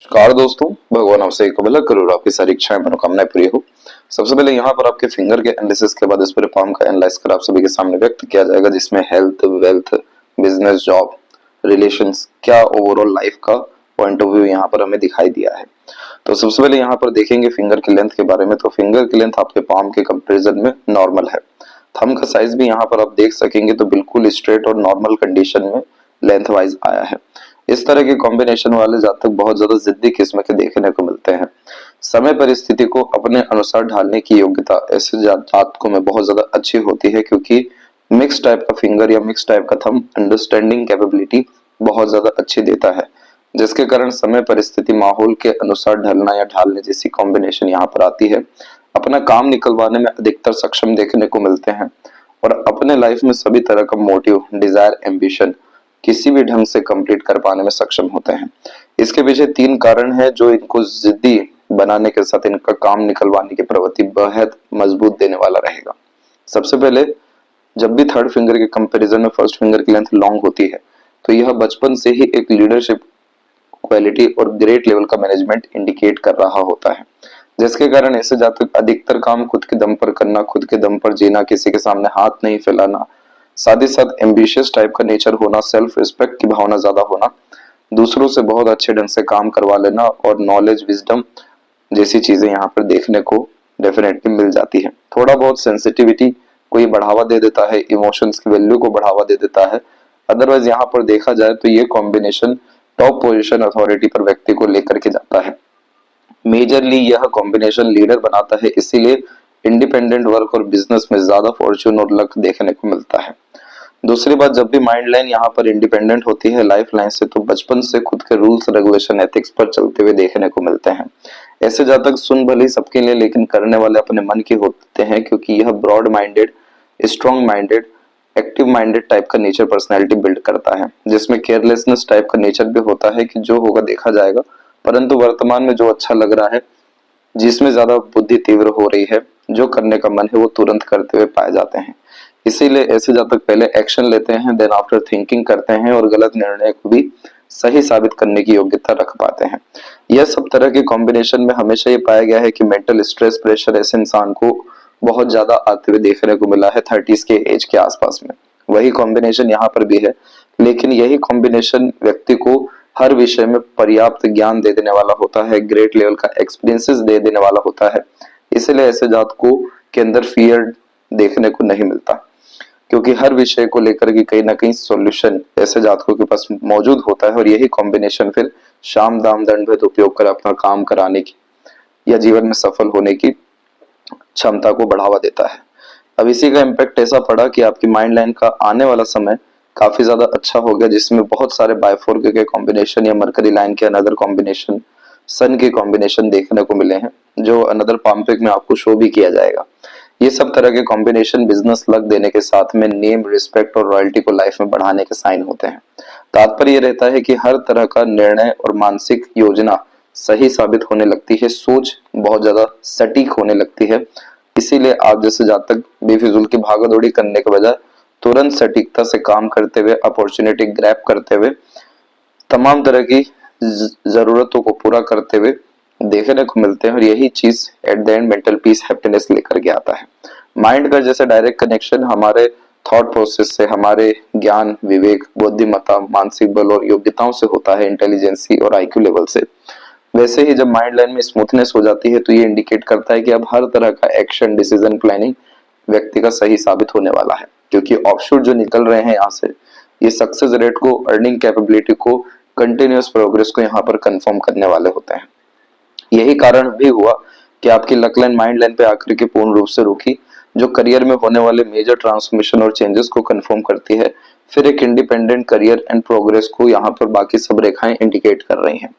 नमस्कार दोस्तों, भगवान आपसे एक भला करो, आपकी सारी इच्छाएं मनोकामनाएं पूरी हो। सबसे पहले यहाँ पर आपके फिंगर के एनालिसिस के बाद इस पूरे पाम का एनालाइज कर आप सभी के सामने व्यक्त किया जाएगा, जिसमें health, wealth, business, job, relations, क्या ओवरऑल लाइफ का पॉइंट ऑफ व्यू यहाँ पर हमें दिखाई दिया है। तो सबसे पहले यहाँ पर देखेंगे फिंगर की लेंथ के बारे में। तो फिंगर की लेंथ आपके पाम के कंपेरिजन में नॉर्मल है। थंब का साइज भी यहाँ पर आप देख सकेंगे तो बिल्कुल स्ट्रेट और नॉर्मल कंडीशन में लेंथ वाइज आया है। इस तरह के कॉम्बिनेशन वाले जातक बहुत ज्यादा जिद्दी किस्म के देखने को मिलते हैं। समय परिस्थिति को अपने अनुसार ढालने की योग्यता ऐसे जातकों में बहुत ज्यादा अच्छी होती है, क्योंकि मिक्स टाइप का फिंगर या मिक्स टाइप का थंब अंडरस्टैंडिंग कैपेबिलिटी बहुत ज्यादा अच्छी देता है, जिसके कारण समय परिस्थिति माहौल के अनुसार ढलना या ढालने जैसी कॉम्बिनेशन यहाँ पर आती है। अपना काम निकलवाने में अधिकतर सक्षम देखने को मिलते हैं और अपने लाइफ में सभी तरह का मोटिव, डिजायर, एम्बिशन किसी भी ढंग से कंप्लीट कर पाने में सक्षम होते हैं। इसके पीछे तीन कारण हैं जो इनको जिद्दी बनाने के साथ इनका काम निकलवाने की प्रवृत्ति बेहद मजबूत देने वाला रहेगा। सबसे पहले, जब भी थर्ड फिंगर के कंपैरिजन में फर्स्ट फिंगर की लेंथ लॉन्ग होती है तो यह बचपन से ही एक लीडरशिप क्वालिटी और ग्रेट लेवल का मैनेजमेंट इंडिकेट कर रहा होता है, जिसके कारण ऐसे जातक अधिकतर काम खुद के दम पर करना, खुद के दम पर जीना, किसी के सामने हाथ नहीं फैलाना, साथ ही साथ एम्बिशियस टाइप का नेचर होना, सेल्फ रिस्पेक्ट की भावना ज्यादा होना, दूसरों से बहुत अच्छे ढंग से काम करवा लेना और नॉलेज, विजडम जैसी चीजें यहाँ पर देखने को डेफिनेटली मिल जाती है। थोड़ा बहुत सेंसिटिविटी को ये बढ़ावा दे देता है, इमोशंस की वैल्यू को बढ़ावा दे देता है। अदरवाइज यहाँ पर देखा जाए तो ये कॉम्बिनेशन टॉप पोजीशन अथॉरिटी पर व्यक्ति को लेकर के जाता है। मेजरली यह कॉम्बिनेशन लीडर बनाता है, इसीलिए इंडिपेंडेंट वर्क और बिजनेस में ज्यादा फॉर्च्यून और लक देखने को मिलता है। दूसरी बात, जब भी माइंड लाइन यहाँ पर इंडिपेंडेंट होती है लाइफ लाइन से, तो बचपन से खुद के रूल्स, रेगुलेशन, एथिक्स पर चलते हुए देखने को मिलते हैं। ऐसे जातक सुन भले सबके लिए लेकिन करने वाले अपने मन के होते हैं, क्योंकि यह broad minded, strong minded, active minded type का नेचर पर्सनैलिटी बिल्ड करता है, जिसमें केयरलेसनेस टाइप का नेचर भी होता है कि जो होगा देखा जाएगा, परंतु वर्तमान में जो अच्छा लग रहा है, जिसमें ज्यादा बुद्धि तीव्र हो रही है, जो करने का मन है वो तुरंत करते हुए पाए जाते हैं। इसीलिए ऐसे जातक पहले एक्शन लेते हैं, देन आफ्टर थिंकिंग करते हैं और गलत निर्णय को भी सही साबित करने की योग्यता रख पाते हैं। यह सब तरह के कॉम्बिनेशन में हमेशा ये पाया गया है कि मेंटल स्ट्रेस, प्रेशर ऐसे इंसान को बहुत ज्यादा आते हुए देखने को मिला है 30s के एज के आसपास में। वही कॉम्बिनेशन यहाँ पर भी है, लेकिन यही कॉम्बिनेशन व्यक्ति को हर विषय में पर्याप्त ज्ञान दे देने वाला होता है, ग्रेट लेवल का एक्सपीरियंसेस दे देने वाला होता है। इसलिए ऐसे जातकों के अंदर फियर देखने को नहीं मिलता, क्योंकि हर विषय को लेकर के कहीं ना कहीं सॉल्यूशन ऐसे जातकों के पास मौजूद होता है और यही कॉम्बिनेशन फिर शाम दाम दंड भेद उपयोग कर अपना काम कराने की या जीवन में सफल होने की क्षमता को बढ़ावा देता है। अब इसी का इम्पैक्ट ऐसा पड़ा कि आपकी माइंड लाइन का आने वाला समय काफी ज्यादा अच्छा हो गया, जिसमें बहुत सारे बायफोर के कॉम्बिनेशन या मरकरी लाइन के अनदर कॉम्बिनेशन, सन के कॉम्बिनेशन देखने को मिले हैं, जो अनदर पाम्पिक में आपको शो भी किया जाएगा। ये सब तरह के कॉम्बिनेशन बिजनेस लक देने के साथ में नेम, रिस्पेक्ट और रॉयल्टी को लाइफ में बढ़ाने के साइन होते हैं। तात्पर्य ये रहता है कि हर तरह का निर्णय और मानसिक योजना सही साबित होने लगती है, सोच बहुत ज्यादा सटीक होने लगती है। इसीलिए आप जैसे जातक बेफिजूल की भागदौड़ी करने के बजाय तुरंत सटीकता से काम करते हुए, अपॉर्चुनिटी ग्रैब करते हुए, तमाम तरह की जरूरतों को पूरा करते हुए देखने को मिलते हैं और यही चीज at the end mental peace, happiness लेकर के आता है। माइंड का जैसे डायरेक्ट कनेक्शन हमारे थॉट प्रोसेस से, हमारे ज्ञान, विवेक, बुद्धिमत्ता, मानसिक बल और योग्यताओं से होता है, इंटेलिजेंसी और आईक्यू लेवल से, वैसे ही जब माइंड लाइन में स्मूथनेस हो जाती है तो ये इंडिकेट करता है कि अब हर तरह का एक्शन, डिसीजन, प्लानिंग व्यक्ति का सही साबित होने वाला है, क्योंकि ऑफशूट जो निकल रहे हैं यहाँ से, ये सक्सेस रेट को, अर्निंग कैपेबिलिटी को, कंटिन्यूअस प्रोग्रेस को यहाँ पर कंफर्म करने वाले होते हैं। यही कारण भी हुआ कि आपकी लक लाइन माइंड लाइन पे आकर के पूर्ण रूप से रुकी, जो करियर में होने वाले मेजर ट्रांसफॉर्मेशन और चेंजेस को कंफर्म करती है। फिर एक इंडिपेंडेंट करियर एंड प्रोग्रेस को यहाँ पर बाकी सब रेखाएं इंडिकेट कर रही हैं।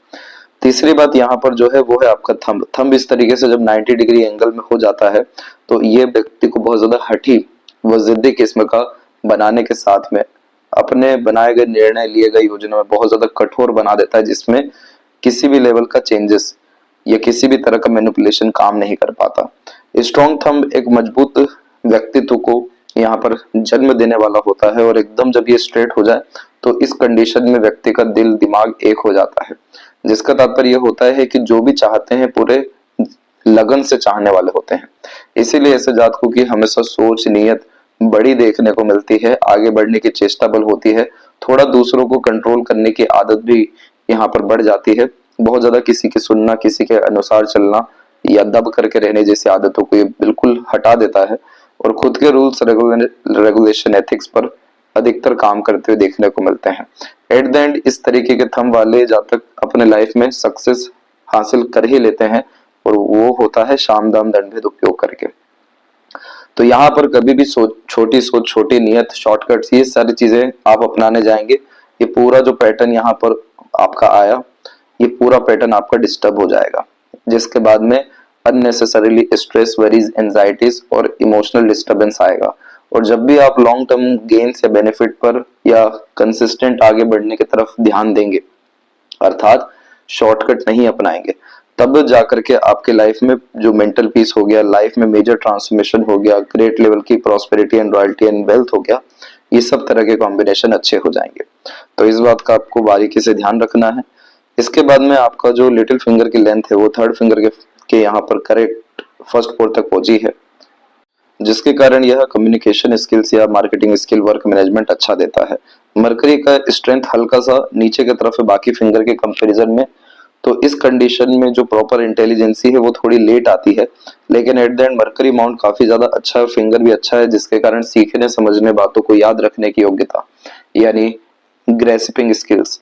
तीसरी बात यहाँ पर जो है वो है आपका थंब। थंब इस तरीके से जब 90 डिग्री एंगल में हो जाता है तो ये व्यक्ति को बहुत ज्यादा हठी व जिद्दी किस्म का बनाने के साथ में अपने बनाए गए निर्णय, लिए गए योजना में बहुत ज्यादा कठोर बना देता है, जिसमें किसी भी लेवल का चेंजेस या किसी भी तरह का मैनिपुलेशन काम नहीं कर पाता। स्ट्रॉन्ग थंब एक मजबूत व्यक्तित्व को यहाँ पर जन्म देने वाला होता है और एकदम जब ये स्ट्रेट हो जाए तो इस कंडीशन में व्यक्ति का दिल, दिमाग एक हो जाता है, जिसका तात्पर्य यह होता है कि जो भी चाहते हैं पूरे लगन से चाहने वाले होते हैं। इसीलिए ऐसे जातकों की हमेशा सोच नीयत बड़ी देखने को मिलती है, आगे बढ़ने की चेष्टा बल होती है, थोड़ा दूसरों को कंट्रोल करने की आदत भी यहाँ पर बढ़ जाती है। बहुत ज्यादा किसी की सुनना, किसी के अनुसार चलना या दब करके रहने जैसी आदतों को ये बिल्कुल हटा देता है और खुद के रूल्स रेगुलेशन एथिक्स पर अधिकतर काम करते हुए देखने को मिलते हैं। एट द एंड इस तरीके के थंब वाले जातक अपने लाइफ में सक्सेस हासिल कर ही लेते हैं और वो होता है शाम दाम दंड भेद उपयोग करके। तो यहाँ पर कभी भी सोच छोटी नियत शॉर्टकट्स ये सारी चीजें आप अपनाने जाएंगे, ये पूरा जो पैटर्न यहाँ पर आपका आया, ये पूरा पैटर्न आपका डिस्टर्ब हो जाएगा, जिसके बाद में अननेसेसरीली स्ट्रेस, वरीज, एंजाइटीज और इमोशनल डिस्टर्बेंस आएगा। और जब भी आप लॉन्ग टर्म गेन्स या बेनिफिट पर या कंसिस्टेंट आगे बढ़ने की तरफ ध्यान देंगे, अर्थात शॉर्टकट नहीं अपनाएंगे, तब जाकर के आपके लाइफ में जो मेंटल पीस हो गया, लाइफ में मेजर ट्रांसफॉर्मेशन हो गया, ग्रेट लेवल की prosperity and royalty and wealth हो गया, ये सब तरह के कॉम्बिनेशन अच्छे हो जाएंगे। तो इस बात का आपको बारीकी से ध्यान रखना है। इसके बाद में आपका जो लिटिल फिंगर की लेंथ है वो थर्ड फिंगर के यहाँ पर करेक्ट फर्स्ट फोर तक पहुंची है, जिसके कारण यह कम्युनिकेशन स्किल्स या मार्केटिंग स्किल, वर्क मैनेजमेंट अच्छा देता है। मरकरी का स्ट्रेंथ हल्का सा नीचे की तरफ है बाकी फिंगर के कंपैरिजन में, तो इस कंडीशन में जो प्रॉपर इंटेलिजेंसी है वो थोड़ी लेट आती है, लेकिन at the end mercury mount काफी ज्यादा अच्छा है, फिंगर भी अच्छा है, जिसके कारण सीखने समझने, बातों को याद रखने की योग्यता यानी grasping skills,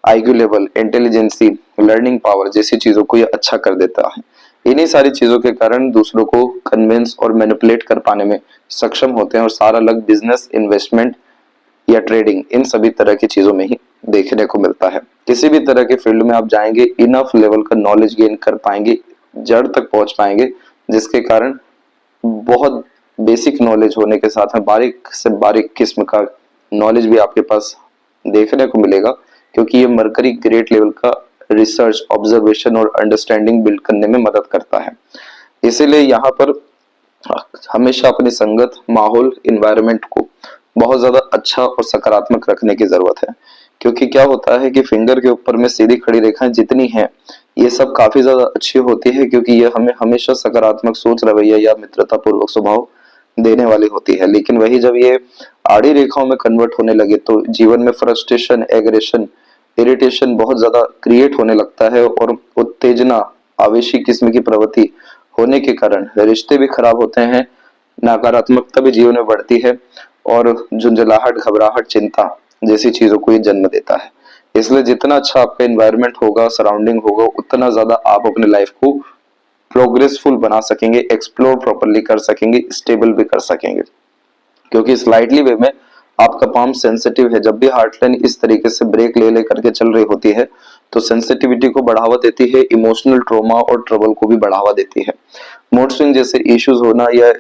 IQ level, intelligence, learning power जैसी चीजों को ये अच्छा कर देता है। इन्हीं सारी चीजों के कारण दूसरों को कन्विंस और मैनिपुलेट कर पाने में सक्षम होते हैं और सारा लग बिजनेस, इन्वेस्टमेंट या ट्रेडिंग, इन सभी तरह की चीजों में ही देखने को मिलता है। किसी भी तरह के फील्ड में आप जाएंगे, इनफ लेवल का नॉलेज गेन कर पाएंगे, जड़ तक पहुंच पाएंगे, जिसके कारण बहुत बेसिक नॉलेज होने के साथ में बारीक से बारीक किस्म का नॉलेज भी आपके पास देखने को मिलेगा, क्योंकि ये मरकरी ग्रेट लेवल का रिसर्च, ऑब्जर्वेशन और अंडरस्टैंडिंग बिल्ड करने में मदद करता है। इसीलिए यहाँ पर हमेशा अपनी संगत, माहौल, इन्वायरमेंट को बहुत ज्यादा अच्छा और सकारात्मक रखने की जरूरत है। क्योंकि क्या होता है कि फिंगर के ऊपर में सीधी खड़ी रेखाएं जितनी हैं, ये सब काफी ज्यादा अच्छी होती है, क्योंकि ये हमें हमेशा सकारात्मक सोच, रवैया या मित्रता पूर्वक स्वभाव देने वाली होती है। लेकिन वही जब ये आड़ी रेखाओं में कन्वर्ट होने लगे तो जीवन में फ्रस्ट्रेशन, एग्रेशन, इरिटेशन बहुत ज्यादा क्रिएट होने लगता है और उत्तेजना, आवेशी किस्म की प्रवृत्ति होने के कारण रिश्ते भी खराब होते हैं, नकारात्मकता भी जीवन में बढ़ती है और झुंझलाहट, घबराहट, चिंता जैसी चीजों को ये जन्म देता है। इसलिए जितना अच्छा आपका एनवायरनमेंट होगा, सराउंडिंग होगा, उतना ज्यादा आप अपने लाइफ को प्रोग्रेसफुल बना सकेंगे, एक्सप्लोर प्रॉपर्ली कर सकेंगे, स्टेबल भी कर सकेंगे। क्योंकि स्लाइटली वे में आपका पाम सेंसिटिव है, जब भी हार्ट लाइन इस तरीके से ब्रेक ले करके चल रही होती है तो सेंसिटिविटी को बढ़ावा देती है, इमोशनल ट्रॉमा और ट्रबल को भी बढ़ावा देती है। मूड स्विंग जैसे इश्यूज होना या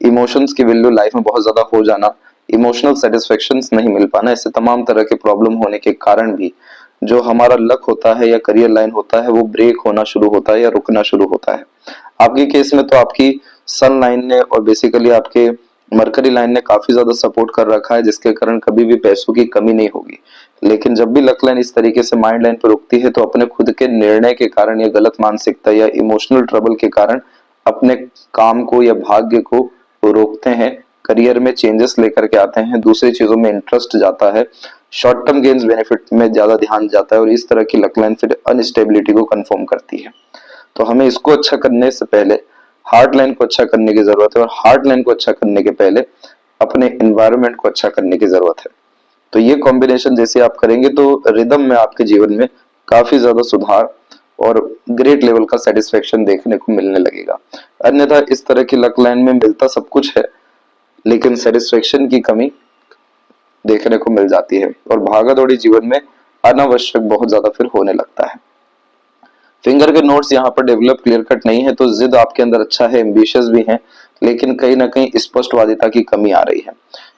इमोशंस की वैल्यू लाइफ में बहुत ज्यादा हो जाना, इमोशनल सेटिस्फेक्शन नहीं मिल पाना, ऐसे तमाम तरह के प्रॉब्लम होने के कारण भी जो हमारा लक होता है या करियर लाइन होता है वो ब्रेक होना शुरू होता है या रुकना शुरू होता है। आपके केस में तो आपकी सन लाइन ने और बेसिकली आपके मरकरी लाइन ने काफी ज्यादा सपोर्ट कर रखा है, जिसके कारण कभी भी पैसों की कमी नहीं होगी। लेकिन जब भी लक लाइन इस तरीके से माइंड लाइन पर रुकती है तो अपने खुद के निर्णय के कारण या गलत मानसिकता या इमोशनल ट्रबल के कारण अपने काम को या भाग्य को रोकते हैं, करियर में चेंजेस लेकर के आते हैं, दूसरी चीजों में इंटरेस्ट जाता है, शॉर्ट टर्म गेन्स बेनिफिट में ज्यादा ध्यान जाता है और इस तरह की लक लाइन फिर अनस्टेबिलिटी को कंफर्म करती है। तो हमें इसको अच्छा करने से पहले हार्ट लाइन को अच्छा करने की जरूरत है और हार्ट लाइन को अच्छा करने के पहले अपने एनवायरनमेंट को अच्छा करने की जरूरत है। तो ये कॉम्बिनेशन जैसे आप करेंगे तो रिदम में आपके जीवन में काफी ज्यादा सुधार और ग्रेट लेवल का सेटिस्फेक्शन देखने को मिलने लगेगा। अन्यथा इस तरह की लक लाइन में मिलता सब कुछ है लेकिन सेटिस्फेक्शन की कमी देखने को मिल जाती है और भागा दौड़ी जीवन में अनावश्यक बहुत ज्यादा फिर होने लगता है। फिंगर के नोट्स यहाँ पर डेवलप क्लियर कट नहीं है, तो जिद आपके अंदर अच्छा है, एम्बिशियस भी हैं, लेकिन कहीं ना कहीं स्पष्टवादिता की कमी आ रही है।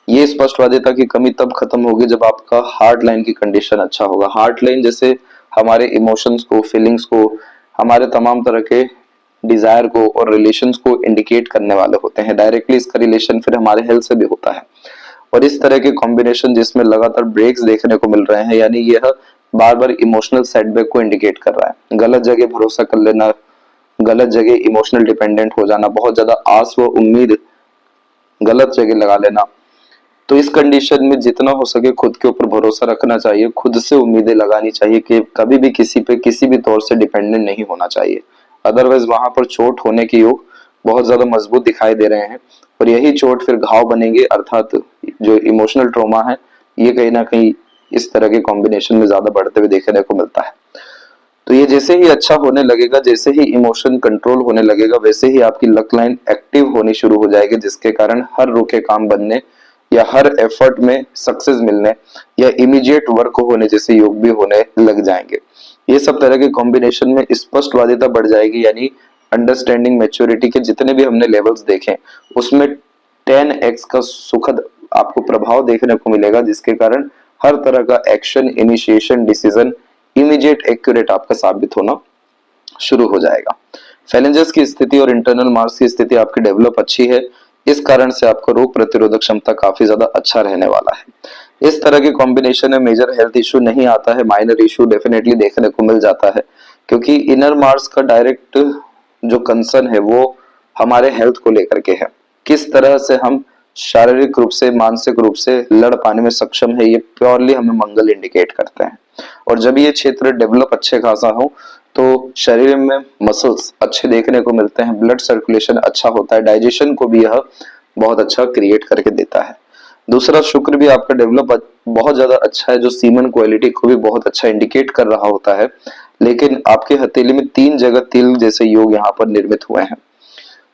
ये स्पष्टवादिता की कमी तब खत्म होगी जब आपका हार्ट लाइन की कंडीशन अच्छा होगा। हार्ट लाइन जैसे हमारे इमोशंस को, फीलिंग्स को, हमारे तमाम तरह के डिजायर को और रिलेशंस को इंडिकेट करने वाले होते हैं। डायरेक्टली इसका रिलेशन फिर हमारे हेल्थ से भी होता है और इस तरह के कॉम्बिनेशन जिसमें लगातार ब्रेक्स देखने को मिल रहे हैं, यानी यह बार बार इमोशनल सेटबैक को इंडिकेट कर रहा है। गलत जगह भरोसा कर लेना, गलत जगह इमोशनल डिपेंडेंट हो जाना, बहुत ज्यादा आस व उम्मीद गलत जगह लगा लेना। तो इस कंडीशन में जितना हो सके खुद के ऊपर भरोसा रखना चाहिए, खुद से उम्मीदें लगानी चाहिए कि कभी भी किसी पे किसी भी तौर से डिपेंडेंट नहीं होना चाहिए। अदरवाइज वहां पर चोट होने के योग बहुत ज्यादा मजबूत दिखाई दे रहे हैं और यही चोट फिर घाव बनेंगे, अर्थात जो इमोशनल ट्रॉमा है ये कहीं ना कहीं इस तरह के कॉम्बिनेशन में ज्यादा बढ़ते हुए देखने को मिलता है। तो ये जैसे ही अच्छा होने लगेगा, जैसे ही इमोशन कंट्रोल होने लगेगा, वैसे ही आपकी लक लाइन एक्टिव होनी शुरू हो जाएगी, जिसके कारण हर रुके काम बनने या हर एफर्ट में सक्सेस मिलने या इमीडिएट वर्क होने जैसे योग भी होने लग जाएंगे। ये सब तरह के कॉम्बिनेशन में स्पष्टवादिता बढ़ जाएगी, यानी अंडरस्टैंडिंग मैच्योरिटी के जितने भी हमने लेवल्स देखे उसमें 10x का सुखद आपको प्रभाव देखने को मिलेगा, जिसके कारण हर तरह का action, initiation, decision immediate accurate आपका साबित होना शुरू हो जाएगा। फैलेंजेस की स्थिति और इंटरनल मार्क्स की स्थिति आपकी डेवलप अच्छी है, इस कारण से आपका रोग प्रतिरोधक क्षमता काफी ज्यादा अच्छा रहने वाला है। इस तरह के कॉम्बिनेशन में मेजर हेल्थ इशू नहीं आता है, माइनर इशू डेफिनेटली देखने को मिल जाता है, क्योंकि इनर मार्क्स का डायरेक्ट जो कंसर्न है वो हमारे हेल्थ को लेकर के है। किस तरह से हम शारीरिक रूप से, मानसिक रूप से लड़ पाने में सक्षम है, ये प्योरली हमें मंगल इंडिकेट करते हैं। और जब ये क्षेत्र डेवलप अच्छे खासा हो तो शरीर में मसल्स अच्छे देखने को मिलते हैं, ब्लड सर्कुलेशन अच्छा होता है, डाइजेशन को भी यह बहुत अच्छा क्रिएट करके देता है। दूसरा, शुक्र भी आपका डेवलप बहुत ज्यादा अच्छा है, जो सीमन क्वालिटी को भी बहुत अच्छा इंडिकेट कर रहा होता है। लेकिन आपके हथेली में 3 जगह तिल जैसे योग यहाँ पर निर्मित हुए हैं।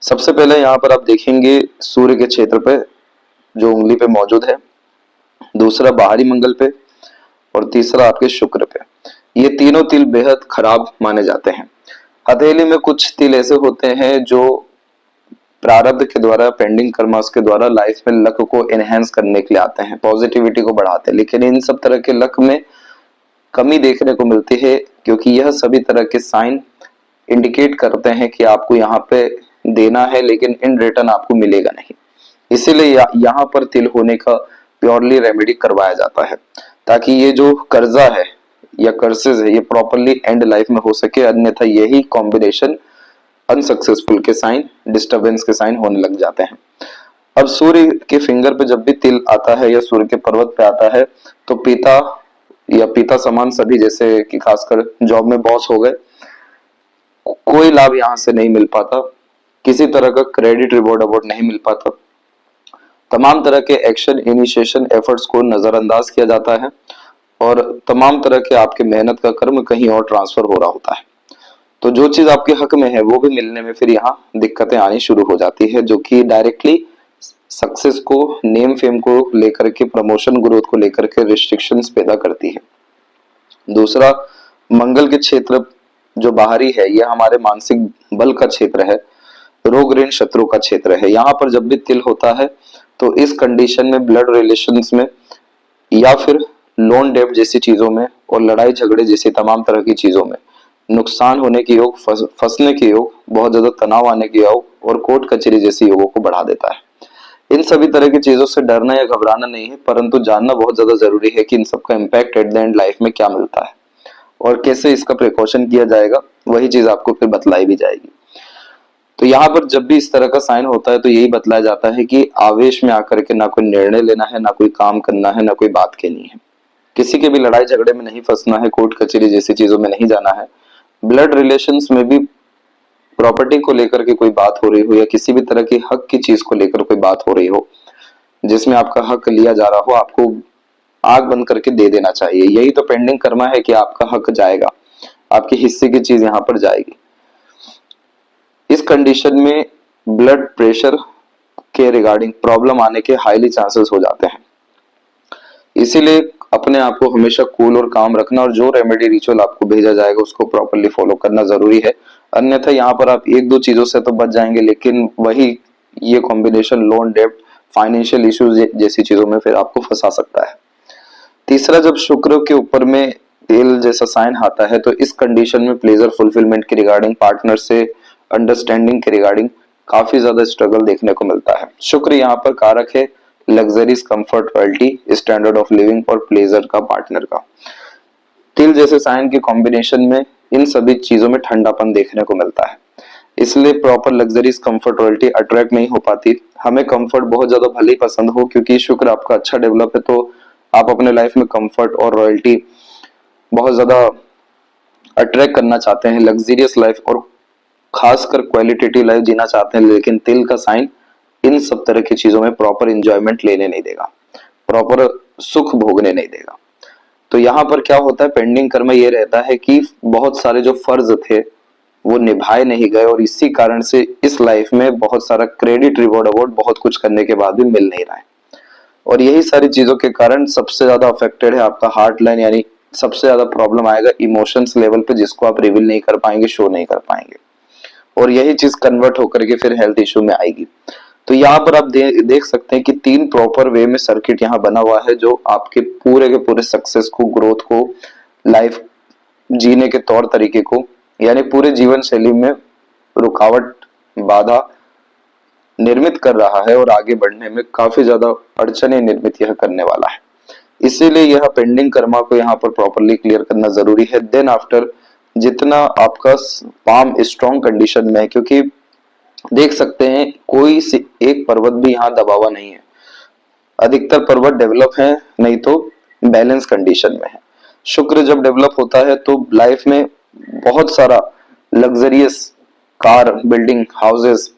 सबसे पहले यहाँ पर आप देखेंगे सूर्य के क्षेत्र पे जो उंगली पे मौजूद है, दूसरा बाहरी मंगल पे और तीसरा आपके शुक्र पे। ये तीनों तिल बेहद खराब माने जाते हैं। हथेली में कुछ तिल ऐसे होते हैं जो प्रारब्ध के द्वारा, पेंडिंग कर्मास के द्वारा लाइफ में लक को एनहेंस करने के लिए आते हैं, पॉजिटिविटी को बढ़ाते हैं, लेकिन इन सब तरह के लक में कमी देखने को मिलती है, क्योंकि यह सभी तरह के साइन इंडिकेट करते हैं कि आपको यहाँ पे देना है लेकिन इन रिटर्न आपको मिलेगा नहीं। इसीलिए यहाँ पर तिल होने का प्योरली रेमेडी करवाया जाता है, ताकि ये जो कर्जा है या कर्सेज है ये प्रॉपरली एंड लाइफ में हो सके, अन्यथा यही कॉम्बिनेशन अनसक्सेसफुल के साइन, डिस्टरबेंस के साइन होने लग जाते हैं। अब सूर्य के फिंगर पे जब भी तिल आता है या सूर्य के पर्वत पे आता है तो पिता या पिता समान सभी, जैसे कि खासकर जॉब में बॉस हो गए, कोई लाभ यहाँ से नहीं मिल पाता, किसी तरह का क्रेडिट रिवॉर्ड अवार्ड नहीं मिल पाता, तमाम तरह के एक्शन, इनिशिएशन, एफर्ट्स को नजरअंदाज किया जाता है और तमाम तरह के आपके मेहनत का कर्म कहीं और ट्रांसफर हो रहा होता है। तो जो चीज आपके हक में है वो भी मिलने में फिर यहाँ दिक्कतें आनी शुरू हो जाती है, जो कि डायरेक्टली सक्सेस को, नेम फेम को लेकर के, प्रमोशन ग्रोथ को लेकर के रिस्ट्रिक्शंस पैदा करती है। दूसरा, मंगल के क्षेत्र जो बाहरी है यह हमारे मानसिक बल का क्षेत्र है, रोग ऋण शत्रु का क्षेत्र है। यहाँ पर जब भी तिल होता है तो इस कंडीशन में ब्लड रिलेशंस में या फिर लोन डेब्ट जैसी चीजों में और लड़ाई झगड़े जैसी तमाम तरह की चीजों में नुकसान होने के योग, फंसने के योग, बहुत ज्यादा तनाव आने के योग और कोर्ट कचहरी जैसी योगों को बढ़ा देता है। इन सभी तरह की चीजों से डरना या घबराना नहीं है, परंतु जानना बहुत ज्यादा जरूरी है कि इन सब का impact at the end life में क्या मिलता है और कैसे इसका प्रिकॉशन किया जाएगा, वही चीज आपको फिर बतलाई भी जाएगी। तो यहाँ पर जब भी इस तरह का साइन होता है तो यही बतलाया जाता है कि आवेश में आकर के ना कोई निर्णय लेना है, ना कोई काम करना है, ना कोई बात कहनी है, किसी के भी लड़ाई झगड़े में नहीं फंसना है, कोर्ट कचहरी जैसी चीजों में नहीं जाना है। ब्लड रिलेशंस में भी प्रॉपर्टी को लेकर के कोई बात हो रही हो या किसी भी तरह की हक की चीज को लेकर कोई बात हो रही हो जिसमें आपका हक लिया जा रहा हो, आपको आग बंद करके दे देना चाहिए। यही तो पेंडिंग कर्मा है कि आपका हक जाएगा, आपके हिस्से की चीज यहाँ पर जाएगी। इस कंडीशन में ब्लड प्रेशर के रिगार्डिंग प्रॉब्लम आने के हाईली चांसेस हो जाते हैं। इसीलिए अपने आप को हमेशा कूल और काम रखना और जो रेमेडी रिचुअल आपको भेजा जाएगा उसको प्रॉपरली फॉलो करना जरूरी है, अन्यथा यहाँ पर आप 1-2 चीजों से तो बच जाएंगे, लेकिन वही ये कॉम्बिनेशन लोन डेब्ट, फाइनेंशियल इश्यूज जैसी चीजों में फिर आपको फंसा सकता है। तीसरा, जब शुक्र के ऊपर में तेल जैसा साइन आता है तो इस कंडीशन में प्लेजर फुलफिलमेंट के रिगार्डिंग, पार्टनर से अंडरस्टैंडिंग के रिगार्डिंग काफी ज्यादा स्ट्रगल देखने को मिलता है। शुक्र यहाँ पर कारक है luxuries, comfort, royalty, standard of living और प्लेजर का, पार्टनर का। तिल जैसे साइन के कॉम्बिनेशन में इन सभी चीजों में ठंडापन देखने को मिलता है, इसलिए proper luxuries comfort royalty attract नहीं हो पाती। हमें कंफर्ट बहुत ज्यादा भले ही पसंद हो, क्योंकि शुक्र आपका अच्छा डेवलप है तो आप अपने लाइफ में कंफर्ट और रॉयल्टी बहुत ज्यादा अट्रैक्ट करना चाहते हैं, लग्जरियस लाइफ और खासकर क्वालिटेटिव लाइफ जीना चाहते हैं। लेकिन तिल का साइन इन सब तरह की चीजों में प्रॉपर इंजॉयमेंट लेने नहीं देगा, प्रॉपर सुख भोगने नहीं देगा। तो यहाँ पर क्या होता है, पेंडिंग कर्म ये रहता है कि बहुत सारे जो फर्ज थे वो निभाए नहीं गए, और इसी कारण से इस लाइफ में बहुत सारा क्रेडिट रिवॉर्ड अवार्ड बहुत कुछ करने के बाद भी मिल नहीं रहा है। और यही सारी चीजों के कारण सबसे ज्यादा अफेक्टेड है आपका हार्ट लाइन, यानी सबसे ज्यादा प्रॉब्लम आएगा इमोशंस लेवल पे, जिसको आप रिवील नहीं कर पाएंगे, शो नहीं कर पाएंगे, और यही चीज कन्वर्ट होकर के फिर हेल्थ इश्यू में आएगी। तो यहाँ पर आप देख सकते हैं कि 3 प्रॉपर वे में सर्किट यहाँ बना हुआ है, जो आपके पूरे के पूरे सक्सेस को, ग्रोथ को, लाइफ जीने के तौर तरीके को, यानी पूरे जीवन शैली में रुकावट, बाधा निर्मित कर रहा है, और आगे बढ़ने में काफी ज्यादा अड़चने निर्मित यह करने वाला है। इसीलिए यह पेंडिंग कर्मा को यहाँ पर प्रॉपरली क्लियर करना जरूरी है। देन आफ्टर जितना आपका पाम स्ट्रॉन्ग कंडीशन में है, क्योंकि देख सकते हैं कोई एक पर्वत भी यहाँ दबा हुआ नहीं है, अधिकतर पर्वत डेवलप है, नहीं तो बैलेंस कंडीशन में है। शुक्र जब डेवलप होता है तो लाइफ में बहुत सारा लग्जरियस कार, बिल्डिंग, हाउसेस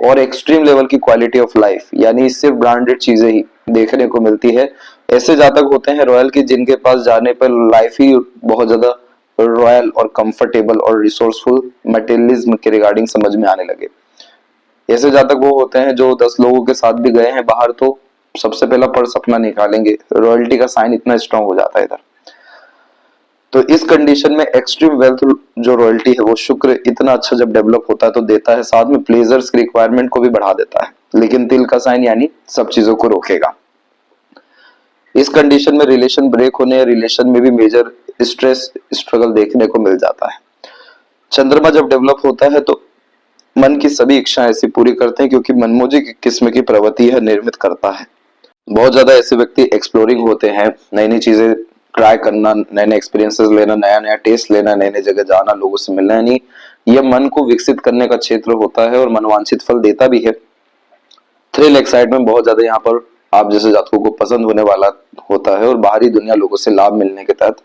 और एक्सट्रीम लेवल की क्वालिटी ऑफ लाइफ, यानी सिर्फ ब्रांडेड चीजें ही देखने को मिलती है। ऐसे जातक होते हैं रॉयल की, जिनके पास जाने पर लाइफ ही बहुत ज्यादा रॉयल और कंफर्टेबल और रिसोर्सफुल मटेरियलिज्म के रिगार्डिंग समझ में आने लगे। ऐसे जातक वो होते हैं जो 10 लोगों के साथ भी गए हैं बाहर तो सबसे पहला पर्स अपना निकालेंगे, रॉयल्टी का साइन इतना स्ट्रांग हो जाता है इधर। तो इस कंडीशन में एक्सट्रीम वेल्थ जो रॉयल्टी है वो शुक्र इतना अच्छा जब डेवलप होता है तो देता है, साथ में प्लेजर्स की रिक्वायरमेंट को भी बढ़ा देता है। लेकिन तिल का साइन यानी सब चीजों को रोकेगा। इस कंडीशन में रिलेशन ब्रेक होने या रिलेशन में भी मेजर स्ट्रेस, स्ट्रगल देखने को मिल जाता है। चंद्रमा जब डेवलप होता है तो मन की सभी इच्छाएं ऐसी पूरी करते हैं, क्योंकि मनमोजी किस्म की प्रवृत्ति यह निर्मित करता है। बहुत ज्यादा ऐसे व्यक्ति एक्सप्लोरिंग होते हैं, नई नई चीजें ट्राई करना, नए नए एक्सपीरियंसेस लेना, नया नया टेस्ट लेना, नए नए जगह जाना, लोगों से मिलना, यानी यह मन को विकसित करने का क्षेत्र होता है और मनवांछित फल देता भी है। थ्रिल, एक्साइटमेंट बहुत ज्यादा यहाँ पर आप जैसे जातकों को पसंद होने वाला होता है, और बाहरी दुनिया लोगों से लाभ मिलने के तहत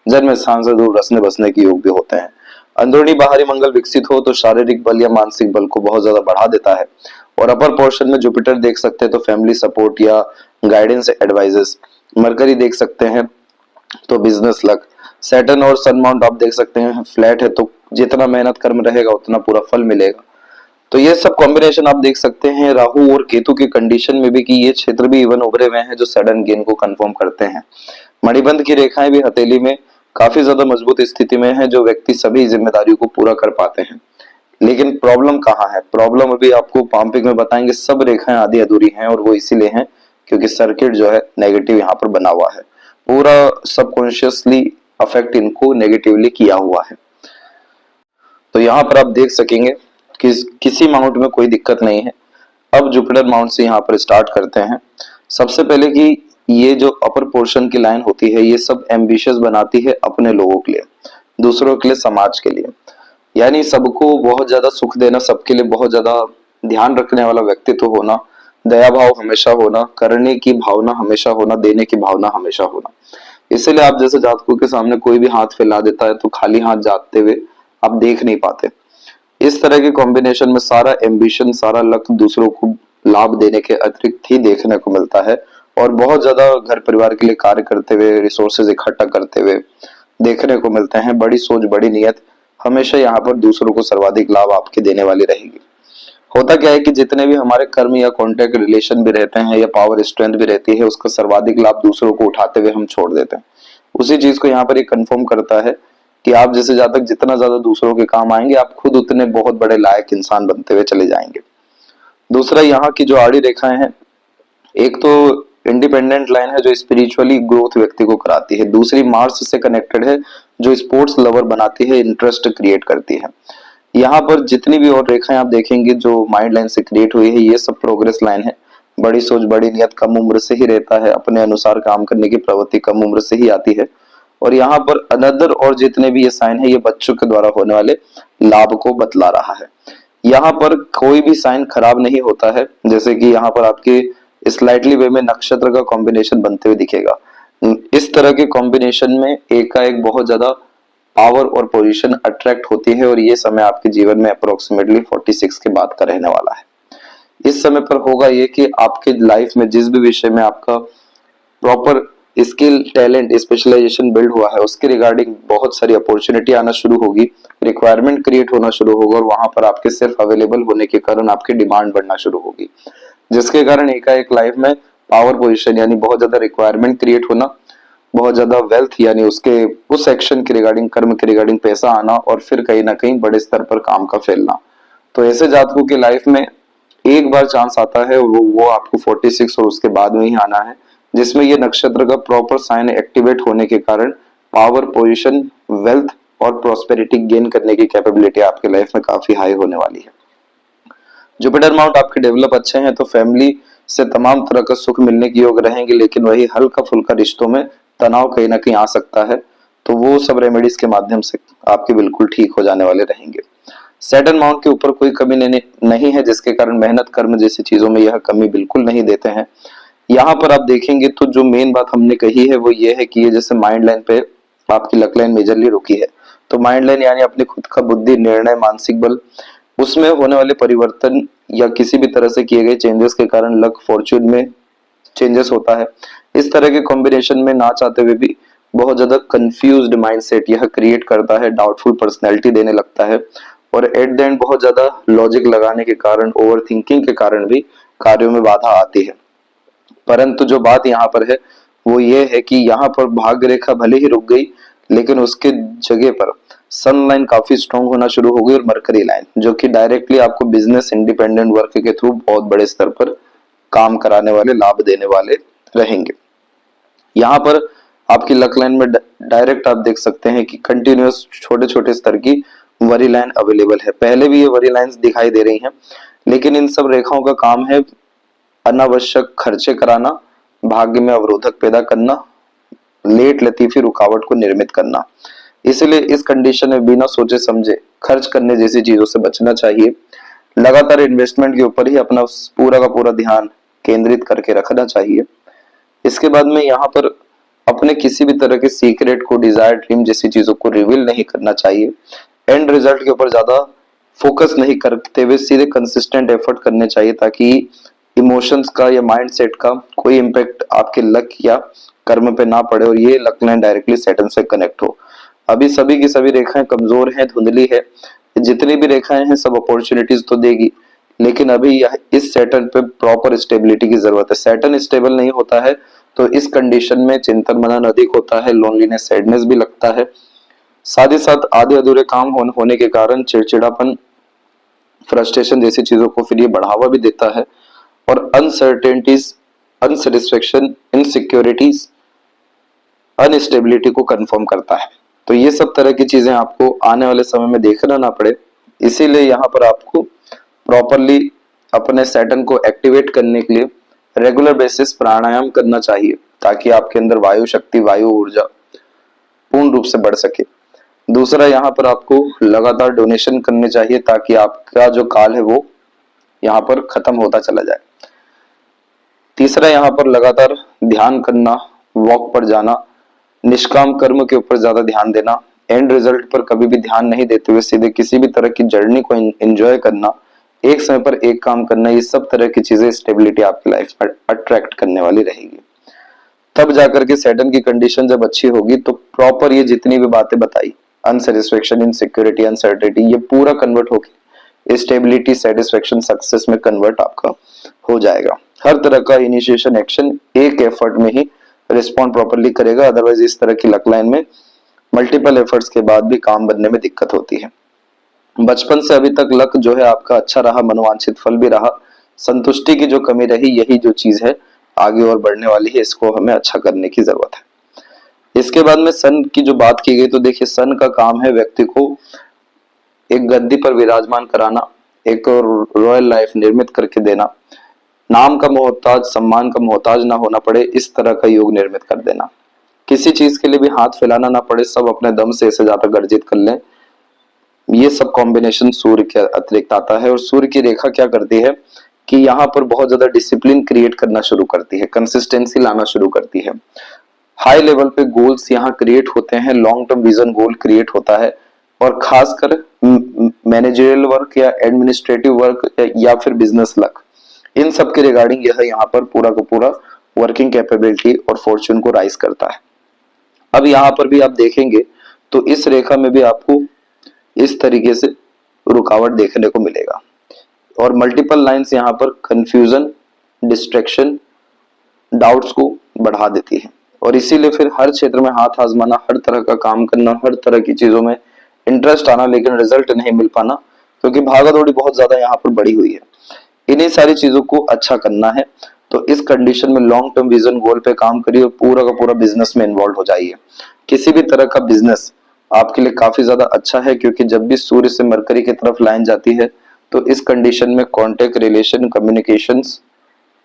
जन्म स्थान से दूर रसने बसने के योग भी होते हैं। अंदरूनी बाहरी मंगल विकसित हो तो शारीरिक बल या मानसिक बल को बहुत ज्यादा बढ़ा देता है। और अपर पोर्शन में जुपिटर देख सकते हैं तो फैमिली सपोर्ट या गाइडेंस एडवाइजेस, मरकरी देख सकते हैं तो बिजनेस लक, सैटर्न और सन माउंट आप देख सकते हैं फ्लैट है तो जितना मेहनत कर्म रहेगा उतना पूरा फल मिलेगा। तो ये सब कॉम्बिनेशन आप देख सकते हैं राहु और केतु की कंडीशन में भी, कि ये क्षेत्र भी इवन उभरे हुए हैं जो सडन गेन को कंफर्म करते हैं। मणिबंध की रेखाएं भी हथेली में काफी ज्यादा मजबूत स्थिति में है, जो व्यक्ति सभी जिम्मेदारियों को पूरा कर पाते हैं। लेकिन प्रॉब्लम कहाँ है, प्रॉब्लम अभी आपको पाम्पिक में बताएंगे। सब रेखाएं आधी अधूरी हैं, और वो इसीलिए हैं क्योंकि सर्किट जो है नेगेटिव यहाँ पर बना हुआ है, पूरा सबकॉन्शियसली अफेक्ट इनको नेगेटिवली किया हुआ है। तो यहाँ पर आप देख सकेंगे कि किसी माउंट में कोई दिक्कत नहीं है। अब जुपिटर माउंट से यहाँ पर स्टार्ट करते हैं। सबसे पहले कि ये जो अपर पोर्शन की लाइन होती है ये सब एम्बिशियस बनाती है अपने लोगों के लिए, दूसरों के लिए, समाज के लिए, यानी सबको बहुत ज्यादा सुख देना, सबके लिए बहुत ज्यादा ध्यान रखने वाला व्यक्तित्व होना, दया भाव हमेशा होना, करने की भावना हमेशा होना, देने की भावना हमेशा होना। इसीलिए आप जैसे जातकों के सामने कोई भी हाथ फैला देता है तो खाली हाथ जाते हुए आप देख नहीं पाते। इस तरह के कॉम्बिनेशन में सारा एम्बिशन, सारा लक दूसरों को लाभ देने के अतिरिक्त ही देखने को मिलता है, और बहुत ज्यादा घर परिवार के लिए कार्य करते हुए, रिसोर्सेज इकट्ठा करते हुए देखने को मिलते हैं। बड़ी सोच, बड़ी नियत हमेशा यहाँ पर दूसरों को सर्वाधिक लाभ आपके देने वाली रहेगी। होता क्या है कि जितने भी हमारे कर्म या कॉन्टेक्ट रिलेशन भी रहते हैं या पावर स्ट्रेंथ भी रहती है, उसका सर्वाधिक लाभ दूसरों को उठाते हुए हम छोड़ देते हैं। उसी चीज को यहाँ पर ये कंफर्म करता है कि आप जैसे जातक जितना ज्यादा दूसरों के काम आएंगे, आप खुद उतने बहुत बड़े लायक इंसान बनते हुए चले जाएंगे। दूसरा, यहाँ की जो आड़ी रेखाएं हैं, एक तो इंडिपेंडेंट लाइन है जो स्पिरिचुअली ग्रोथ व्यक्ति को कराती है, दूसरी मार्स से कनेक्टेड है जो स्पोर्ट्स लवर बनाती है, इंटरेस्ट क्रिएट करती है। यहाँ पर जितनी भी और रेखाएं आप देखेंगे जो माइंड लाइन से क्रिएट हुई है, ये सब प्रोग्रेस लाइन है। बड़ी सोच, बड़ी नियत कम उम्र से ही रहता है, अपने अनुसार काम करने की प्रवृत्ति कम उम्र से ही आती है, और यहाँ पर अनदर और जितने भी ये साइन है ये बच्चों के द्वारा होने वाले लाभ को बतला रहा है। यहाँ पर कोई भी साइन खराब नहीं होता है, जैसे कि यहाँ पर आपके स्लाइटली वे में नक्षत्र का कॉम्बिनेशन बनते हुए दिखेगा। इस तरह के कॉम्बिनेशन में एकाएक बहुत ज्यादा पावर और पोजीशन अट्रैक्ट होती है और ये समय आपके जीवन में अप्रोक्सीमेटली 46 के बाद का रहने वाला है। इस समय पर होगा ये कि आपके लाइफ में जिस भी विषय में आपका proper skill talent specialisation build हुआ है उसके रिगार्डिंग बहुत सारी अपॉर्चुनिटी आना शुरू होगी, रिक्वायरमेंट क्रिएट होना शुरू होगा और वहां पर आपके सिर्फ अवेलेबल होने के कारण आपकी डिमांड बढ़ना शुरू होगी, जिसके कारण एकाएक लाइफ में पावर पोजीशन यानी बहुत ज्यादा रिक्वायरमेंट क्रिएट होना, बहुत ज्यादा वेल्थ यानी उसके उस एक्शन के रिगार्डिंग कर्म के रिगार्डिंग पैसा आना और फिर कहीं ना कहीं बड़े स्तर पर काम का फैलना। तो ऐसे जातकों की लाइफ में एक बार चांस आता है वो आपको 46 और उसके बाद में ही आना है, जिसमें ये नक्षत्र का प्रॉपर साइन एक्टिवेट होने के कारण पावर पोजीशन वेल्थ और प्रॉस्पेरिटी गेन करने की कैपेबिलिटी आपके लाइफ में काफी हाई होने वाली है। जुपिटर माउंट आपके डेवलप अच्छे हैं तो फैमिली से तमाम तरह का सुख मिलने की योग रहेंगे, लेकिन वही हल्का फुल्का रिश्तों में तनाव कहीं ना कहीं आ सकता है, तो वो सब रेमेडीज के माध्यम से आपके बिल्कुल ठीक हो जाने वाले रहेंगे। सैटर्न माउंट के ऊपर कोई कमी नहीं है, जिसके कारण मेहनत कर्म जैसी चीजों में यह कमी बिल्कुल नहीं देते हैं। यहाँ पर आप देखेंगे तो जो मेन बात हमने कही है वो ये है कि ये जैसे माइंड लाइन पे आपकी लक लाइन मेजरली रुकी है, तो माइंड लाइन यानी अपने खुद का बुद्धि निर्णय मानसिक बल उसमें होने वाले परिवर्तन या किसी भी तरह से किए गए चेंजेस के कारण लक फॉर्च्यून में चेंजेस होता है। इस तरह के कॉम्बिनेशन में ना चाहते हुए भी बहुत ज्यादा कंफ्यूज्ड माइंडसेट यह क्रिएट करता है, डाउटफुल पर्सनैलिटी देने लगता है और एट द एंड बहुत ज्यादा लॉजिक लगाने के कारण ओवर थिंकिंग के कारण भी कार्यों में बाधा आती है। परंतु जो बात यहाँ पर है वो ये है कि यहाँ पर भाग्य रेखा भले ही रुक गई, लेकिन उसके जगह पर सन लाइन काफी स्ट्रॉन्ग होना शुरू हो गई और मरकरी लाइन जो कि डायरेक्टली आपको बिजनेस इंडिपेंडेंट वर्क के थ्रू बहुत बड़े स्तर पर काम कराने वाले लाभ देने वाले रहेंगे। यहाँ पर आपकी लक लाइन में डायरेक्ट आप देख सकते हैं कि कंटिन्यूअस छोटे छोटे स्तर की वरी लाइन अवेलेबल है। पहले भी ये वरी लाइंस दिखाई दे रही हैं, लेकिन इन सब रेखाओं का काम है अनावश्यक खर्चे कराना, भाग्य में अवरोधक पैदा करना, लेट लतीफी रुकावट को निर्मित करना। इसलिए इस कंडीशन में बिना सोचे समझे खर्च करने जैसी चीजों से बचना चाहिए। लगातार इन्वेस्टमेंट के ऊपर ही अपना पूरा का पूरा ध्यान केंद्रित करके रखना चाहिए। इसके बाद में यहाँ पर अपने किसी भी तरह के सीक्रेट को, डिजायर, ड्रीम जैसी चीजों को रिवील नहीं करना चाहिए। एंड रिजल्ट के ऊपर ज्यादा फोकस नहीं करते हुए सीधे कंसिस्टेंट एफर्ट करने चाहिए, ताकि इमोशंस का या माइंडसेट का कोई इम्पैक्ट आपके लक या कर्म पे ना पड़े और ये लक लाइन डायरेक्टली सैटर्न से कनेक्ट हो। अभी सभी की सभी रेखाएं कमजोर हैं, धुंधली है, जितनी भी रेखाएं हैं सब अपॉर्चुनिटीज तो देगी, लेकिन अभी यह इस सैटर्न पे प्रॉपर स्टेबिलिटी की जरूरत है। सैटर्न स्टेबल नहीं होता है तो इस कंडीशन में चिंतन मनन अधिक होता है, लोनलीनेस, सैडनेस भी लगता है, साथ ही साथ आधे अधूरे काम होने के कारण चिड़चिड़ापन, फ्रस्ट्रेशन जैसी चीजों को फिर ये बढ़ावा भी देता है और अनसर्टेनिटीज, अनसेटिस्फेक्शन, इनसिक्योरिटीज, अनस्टेबिलिटी को कंफर्म करता है। तो ये सब तरह की चीजें आपको आने वाले समय में देखना ना पड़े, इसीलिए यहाँ पर आपको प्रॉपरली अपने सैटर्न को एक्टिवेट करने के लिए रेगुलर बेसिस प्राणायाम करना चाहिए, ताकि आपके अंदर वायु शक्ति, वायु ऊर्जा पूर्ण रूप से बढ़ सके। दूसरा, यहाँ पर आपको लगातार डोनेशन करने चाहिए ताकि आपका जो काल है वो यहाँ पर खत्म होता चला जाए। तीसरा, यहाँ पर लगातार ध्यान करना, वॉक पर जाना, निष्काम कर्म के ऊपर ज्यादा ध्यान देना, एंड रिजल्ट पर कभी भी ध्यान नहीं देते हुए सीधे किसी भी तरह की जर्नी को एंजॉय करना, एक समय पर एक काम करना, ये सब तरह की चीजें स्टेबिलिटी आपकी लाइफ में अट्रैक्ट करने वाली रहेगी। तब जाकर के सैटर्न की कंडीशन जब अच्छी होगी तो प्रॉपर ये जितनी भी बातें बताई, अनसेटिस्फेक्शन, इनसिक्योरिटी, अनसर्टेनिटी, ये पूरा कन्वर्ट होके स्टेबिलिटी, सेटिस्फेक्शन, सक्सेस में कन्वर्ट आपका हो जाएगा। हर तरह का इनिशिएशन एक्शन एक एफर्ट में ही रिस्पॉन्ड प्रॉपरली करेगा, अदरवाइज इस तरह की लक लाइन में मल्टीपल एफर्ट्स के बाद भी काम बनने में दिक्कत होती है। बचपन से अभी तक लक जो है आपका अच्छा रहा, मनोवांछित फल भी रहा, संतुष्टि की जो कमी रही, यही जो चीज है आगे और बढ़ने वाली है, इसको हमें अच्छा करने की जरूरत है। इसके बाद में सन की जो बात की गई, तो देखिए सन का काम है व्यक्ति को एक गद्दी पर विराजमान कराना, एक रॉयल लाइफ निर्मित करके देना, नाम का मोहताज, सम्मान का मोहताज ना होना पड़े, इस तरह का योग निर्मित कर देना। किसी चीज के लिए भी हाथ फैलाना ना पड़े, सब अपने दम से इसे ज्यादा गर्जित कर लें। ये सब कॉम्बिनेशन सूर्य के अतिरिक्त आता है। और सूर्य की रेखा क्या करती है कि यहाँ पर बहुत ज्यादा डिसिप्लिन क्रिएट करना शुरू करती है, कंसिस्टेंसी लाना शुरू करती है। हाई लेवल पे गोल्स यहाँ क्रिएट होते हैं, लॉन्ग टर्म विजन गोल क्रिएट होता है। और खासकर मैनेजरियल वर्क या एडमिनिस्ट्रेटिव वर्क या फिर बिजनेस लक, इन सब के रिगार्डिंग यह यहाँ पर पूरा का पूरा वर्किंग कैपेबिलिटी और फॉर्च्यून को राइज करता है। अब यहाँ पर भी आप देखेंगे तो इस रेखा में भी आपको इस तरीके से रुकावट देखने को मिलेगा। और मल्टीपल लाइंस यहाँ पर कंफ्यूजन, डिस्ट्रैक्शन, डाउट्स को बढ़ा देती है। और इसीलिए फिर हर क्षेत्र में हाथ आजमाना, हर तरह का काम करना, हर तरह की चीजों में इंटरेस्ट आना, लेकिन रिजल्ट नहीं मिल पाना, क्योंकि भागा दौड़ी बहुत ज्यादा यहाँ पर बढ़ी हुई है। इन्हीं सारी चीजों को अच्छा करना है तो इस कंडीशन में लॉन्ग टर्म विजन गोल पे काम करिए और पूरा का पूरा बिजनेस में इन्वॉल्व हो जाइए। किसी भी तरह का बिजनेस आपके लिए काफी ज्यादा अच्छा है, क्योंकि जब भी सूर्य से मरकरी की तरफ लाइन जाती है तो इस कंडीशन में कॉन्टेक्ट, रिलेशन, कम्युनिकेशंस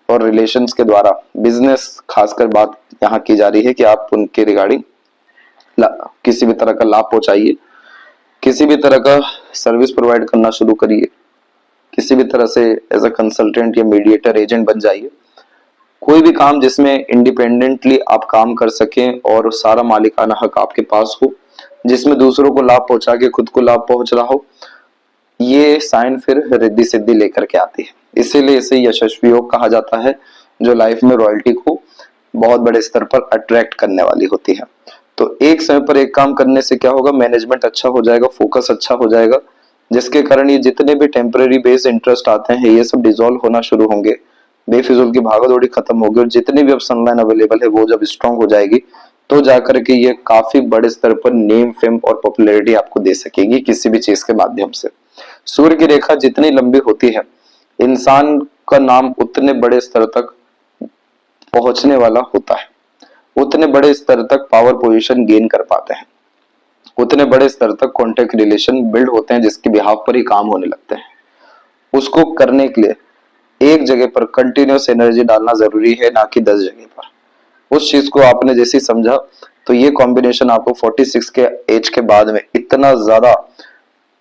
और रिलेशंस के द्वारा बिजनेस खासकर बात यहाँ की जा रही है कि आप उनके रिगार्डिंग किसी भी तरह का लाभ पहुंचाइए, किसी भी तरह का सर्विस प्रोवाइड करना शुरू करिए, किसी भी तरह से एज अ कंसल्टेंट या मीडिएटर, एजेंट बन जाइए। कोई भी काम जिसमें इंडिपेंडेंटली आप काम कर सकें और सारा मालिकाना हक आपके पास हो, जिसमें दूसरों को लाभ पहुंचा के खुद को लाभ पहुंच रहा हो, ये साइन फिर रिद्धि सिद्धि लेकर के आती है। इसीलिए इसे यशस्वी योग कहा जाता है, जो लाइफ में रॉयल्टी को बहुत बड़े स्तर पर अट्रैक्ट करने वाली होती है। तो एक समय पर एक काम करने से क्या होगा, मैनेजमेंट अच्छा हो जाएगा, फोकस अच्छा हो जाएगा, जिसके कारण ये जितने भी टेम्पररी बेस इंटरेस्ट आते हैं ये सब डिसॉल्व होना शुरू होंगे, बेफिजूल की भागदौड़ी खत्म होगी। और जितनी भी अब सनलाइन अवेलेबल है वो जब स्ट्रांग हो जाएगी तो जाकर के ये काफी बड़े स्तर पर नेम, फेम और पॉपुलैरिटी आपको दे सकेगी किसी भी चीज के माध्यम से। सूर्य की रेखा जितनी लंबी होती है, इंसान का नाम उतने बड़े स्तर तक पहुंचने वाला होता है, उतने बड़े स्तर तक पावर पोजीशन गेन कर पाते हैं, उतने बड़े स्तर तक कॉन्टेक्ट रिलेशन बिल्ड होते हैं, जिसके बिहाफ पर ही काम होने लगते हैं। उसको करने के लिए एक जगह पर कंटिन्यूस एनर्जी डालना जरूरी है, ना कि 10 जगह पर। उस चीज को आपने जैसे समझा तो ये कॉम्बिनेशन आपको 46 के एज के बाद में इतना ज्यादा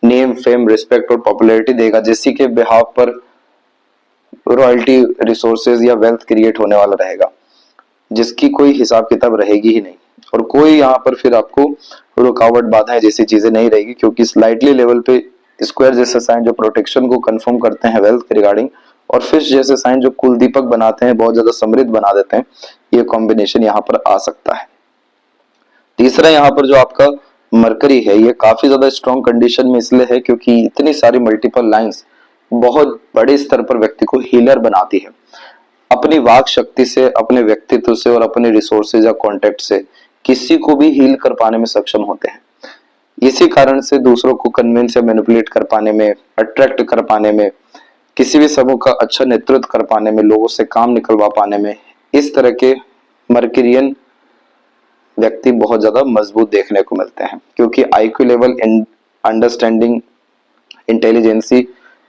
नेम, फेम, रिस्पेक्ट और पॉपुलैरिटी देगा, जैसी के बिहाफ पर रॉयल्टी, रिसोर्सेज या वेल्थ क्रिएट होने वाला रहेगा, जिसकी कोई हिसाब किताब रहेगी ही नहीं। और कोई यहाँ पर फिर आपको रुकावट, बाधाएं जैसी चीजें नहीं रहेगी, क्योंकि स्लाइटली लेवल पे स्क्वायर जैसे साइन जो प्रोटेक्शन को कंफर्म करते हैं वेल्थ के रिगार्डिंग, और फिश जैसे साइन जो कुल दीपक बनाते हैं, बहुत ज्यादा समृद्ध बना देते हैं, ये कॉम्बिनेशन यहाँ पर आ सकता है। तीसरा यहाँ पर जो आपका मरकरी है, ये काफी ज्यादा स्ट्रॉन्ग कंडीशन में इसलिए है क्योंकि इतनी सारी मल्टीपल लाइंस बहुत बड़े स्तर पर व्यक्ति को हीलर बनाती है। अपनी वाक शक्ति से, अपने व्यक्तित्व से और अपने रिसोर्सेज या कॉन्टेक्ट से किसी को भी हील कर पाने में सक्षम होते हैं। इसी कारण से दूसरों को कन्विंस या मैनिपुलेट कर पाने में, अट्रैक्ट कर पाने में, किसी भी समूह का अच्छा नेतृत्व कर पाने में, लोगों से काम निकलवा पाने में, इस तरह के मर्करियन व्यक्ति बहुत ज्यादा मजबूत देखने को मिलते हैं। क्योंकि आईक्यू लेवल, अंडरस्टैंडिंग, इंटेलिजेंसी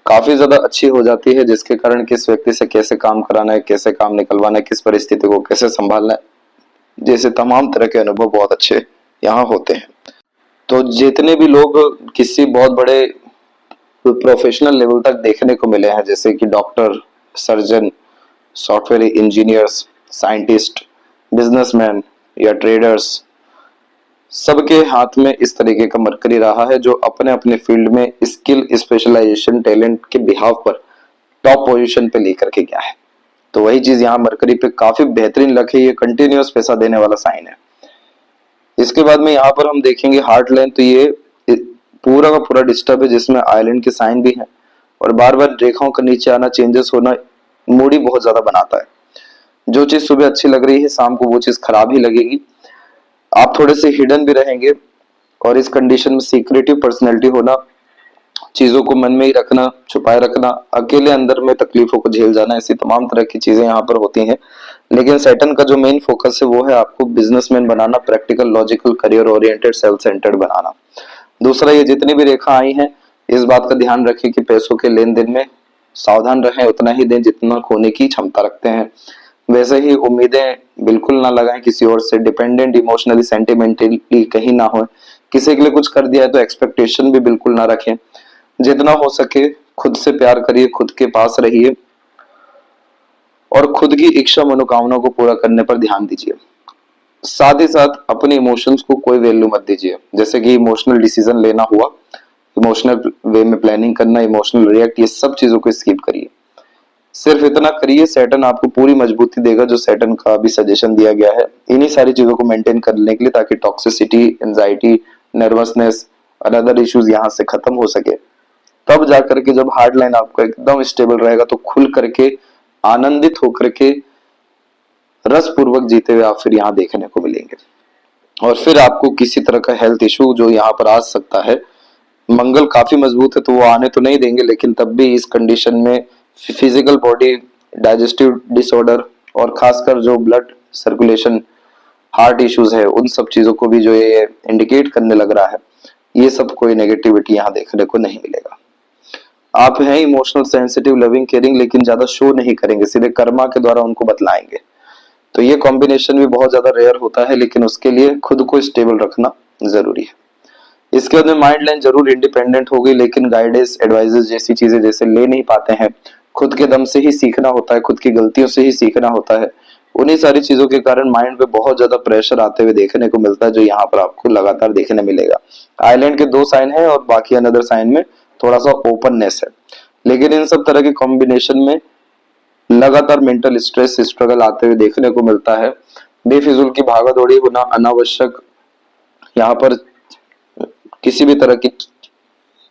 काफी ज्यादा अच्छी हो जाती है, जिसके कारण किस व्यक्ति से कैसे काम कराना है, कैसे काम निकलवाना है, किस परिस्थिति को कैसे संभालना है, जैसे तमाम तरह के अनुभव बहुत अच्छे यहाँ होते हैं। तो जितने भी लोग किसी बहुत बड़े प्रोफेशनल लेवल तक देखने को मिले हैं, जैसे कि doctor, surgeon, software engineers, scientist, businessman या ट्रेडर्स, सबके हाथ में इस तरीके का मरकरी रहा है, जो अपने अपने फील्ड में स्किल, स्पेशलाइजेशन, टैलेंट के बिहाव पर टॉप पोजीशन पे लेकर के गया है। तो वही चीज यहाँ मरकरी पे काफी बेहतरीन लक है, ये कंटिन्यूअस पैसा देने वाला साइन है। इसके बाद में यहाँ पर हम देखेंगे हार्ट लाइन, तो ये पूरा का पूरा डिस्टर्ब है, जिसमें आइलैंड के साइन भी है और बार बार रेखाओं का नीचे आना, चेंजेस होना मूडी बहुत ज्यादा बनाता है। जो चीज सुबह अच्छी लग रही है शाम को वो चीज खराब ही लगेगी। आप थोड़े से हिडन भी रहेंगे और इस कंडीशन में सीक्रेटिव पर्सनैलिटी होना, चीजों को मन में ही रखना, छुपाए रखना, अकेले अंदर में तकलीफों को झेल जाना, ऐसी तमाम तरह की चीजें यहाँ पर होती हैं। लेकिन सैटर्न का जो मेन फोकस है वो है आपको बिजनेसमैन बनाना, practical, logical, career oriented, self centred बनाना। दूसरा, ये जितनी भी रेखा आई हैं, इस बात का ध्यान रखें कि पैसों के लेन देन में सावधान रहें, उतना ही दें जितना खोने की क्षमता रखते हैं। वैसे ही उम्मीदें बिल्कुल ना लगाएं किसी और से, डिपेंडेंट इमोशनली सेंटिमेंटली कहीं ना हो, किसी के लिए कुछ कर दिया है तो एक्सपेक्टेशन भी बिल्कुल ना रखें। जितना हो सके खुद से प्यार करिए, खुद के पास रहिए और खुद की इच्छा मनोकामना को पूरा करने पर ध्यान दीजिए। साथ ही साथ अपने इमोशंस को कोई वैल्यू मत दीजिए, जैसे कि इमोशनल डिसीजन लेना हुआ, इमोशनल वे में प्लानिंग करना, इमोशनल रिएक्ट, ये सब चीजों को स्किप करिए। सिर्फ इतना करिए, सैटर्न आपको पूरी मजबूती देगा, जो सैटर्न का भी सजेशन दिया गया है इन्हीं सारी चीजों को मेंटेन करने के लिए, ताकि टॉक्सिसिटी, एंजाइटी, नर्वसनेस और अदर इश्यूज यहाँ से खत्म हो सके। तब जाकर के जब हार्ड लाइन आपका एकदम स्टेबल रहेगा तो खुल करके, आनंदित होकर के, रस पूर्वक जीते हुए आप फिर यहाँ देखने को मिलेंगे। और फिर आपको किसी तरह का हेल्थ इशू जो यहाँ पर आ सकता है, मंगल काफी मजबूत है तो वो आने तो नहीं देंगे, लेकिन तब भी इस कंडीशन में फिजिकल बॉडी, डाइजेस्टिव डिसऑर्डर और खासकर जो ब्लड सर्कुलेशन, हार्ट इश्यूज है, उन सब चीजों को भी जो ये इंडिकेट करने लग रहा है, ये सब कोई नेगेटिविटी यहाँ देखने को नहीं मिलेगा। आप हैं इमोशनल, सेंसिटिव, लविंग, केयरिंग, लेकिन ज्यादा शो नहीं करेंगे, सीधे कर्मा के द्वारा उनको बतलाएंगे। तो ये कॉम्बिनेशन भी बहुत ज्यादा रेयर होता है, लेकिन उसके लिए खुद को स्टेबल रखना जरूरी है। इसके बाद में माइंड लाइन जरूर इंडिपेंडेंट होगी, लेकिन गाइडेंस, एडवाइजेस जैसी चीजें जैसे ले नहीं पाते हैं, खुद के दम से ही सीखना होता है, खुद की गलतियों से ही सीखना होता है। उन्हीं सारी चीजों के कारण माइंड पे बहुत ज्यादा प्रेशर आते हुए देखने को मिलता है, जो यहाँ पर आपको लगातार देखने मिलेगा। आइलैंड के 2 साइन है और बाकी अनदर साइन में थोड़ा सा ओपननेस है, लेकिन इन सब तरह के कॉम्बिनेशन में लगातार मेंटल स्ट्रेस, स्ट्रगल आते हुए देखने को मिलता है। बेफिजूल की भागा दौड़ी होना, अनावश्यक यहाँ पर किसी भी तरह की